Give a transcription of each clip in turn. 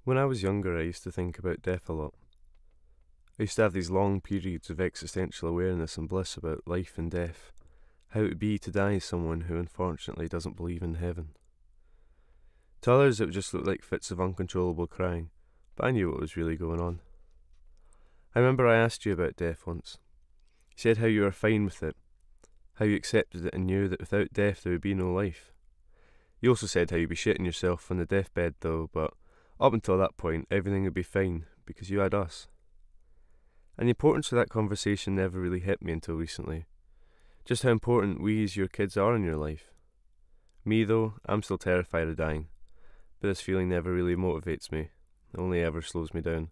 When I was younger, I used to think about death a lot. I used to have these long periods of existential awareness and bliss about life and death, how it would be to die as someone who unfortunately doesn't believe in heaven. To others, it would just look like fits of uncontrollable crying, but I knew what was really going on. I remember I asked you about death once. You said how you were fine with it, how you accepted it and knew that without death there would be no life. You also said how you'd be shitting yourself on the deathbed though, but up until that point everything would be fine because you had us. And the importance of that conversation never really hit me until recently. Just how important we as your kids are in your life. Me though, I'm still terrified of dying, but this feeling never really motivates me, it only ever slows me down.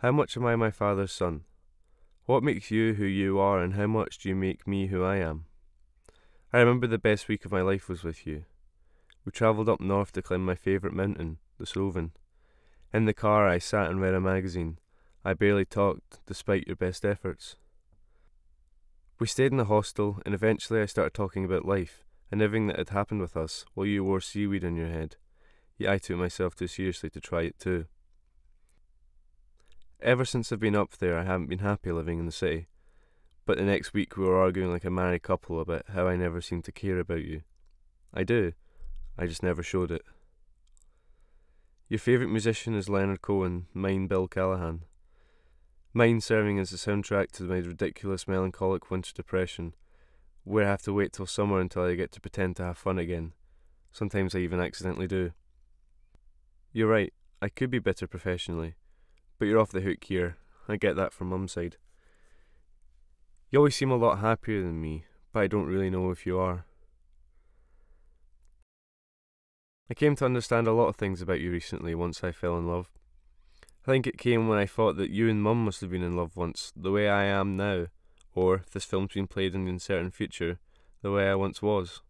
How much am I my father's son? What makes you who you are, and how much do you make me who I am? I remember the best week of my life was with you. We travelled up north to climb my favourite mountain, the Sloven. In the car I sat and read a magazine. I barely talked, despite your best efforts. We stayed in a hostel, and eventually I started talking about life, and everything that had happened with us, while you wore seaweed on your head. Yet I took myself too seriously to try it too. Ever since I've been up there I haven't been happy living in the city, but the next week we were arguing like a married couple about how I never seem to care about you. I do, I just never showed it. Your favourite musician is Leonard Cohen, mine Bill Callahan. Mine serving as the soundtrack to my ridiculous melancholic winter depression, where I have to wait till summer until I get to pretend to have fun again. Sometimes I even accidentally do. You're right, I could be bitter professionally, but you're off the hook here. I get that from Mum's side. You always seem a lot happier than me, but I don't really know if you are. I came to understand a lot of things about you recently once I fell in love. I think it came when I thought that you and Mum must have been in love once, the way I am now, or, if this film's been played in the uncertain future, the way I once was.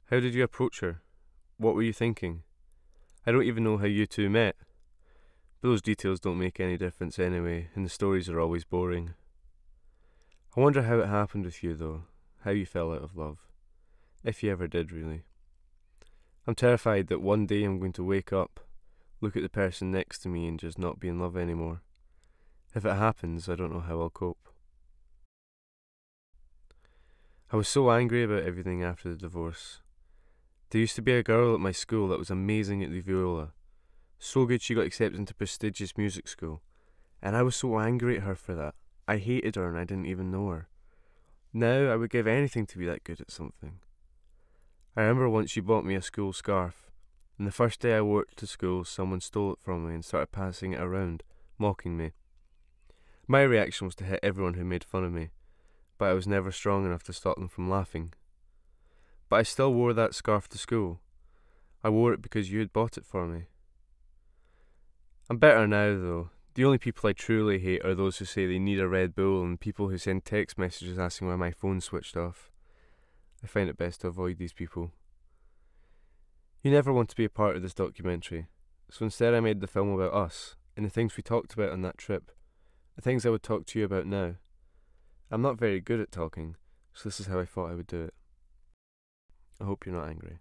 How did you approach her? What were you thinking? I don't even know how you two met. But those details don't make any difference anyway, and the stories are always boring. I wonder how it happened with you though, how you fell out of love. If you ever did, really. I'm terrified that one day I'm going to wake up, look at the person next to me and just not be in love anymore. If it happens, I don't know how I'll cope. I was so angry about everything after the divorce. There used to be a girl at my school that was amazing at the viola. So good she got accepted into prestigious music school. And I was so angry at her for that. I hated her and I didn't even know her. Now I would give anything to be that good at something. I remember once she bought me a school scarf, and the first day I wore it to school someone stole it from me and started passing it around, mocking me. My reaction was to hit everyone who made fun of me, but I was never strong enough to stop them from laughing. But I still wore that scarf to school. I wore it because you had bought it for me. I'm better now though. The only people I truly hate are those who say they need a Red Bull and people who send text messages asking why my phone's switched off. I find it best to avoid these people. You never want to be a part of this documentary, so instead I made the film about us, and the things we talked about on that trip, the things I would talk to you about now. I'm not very good at talking, so this is how I thought I would do it. I hope you're not angry.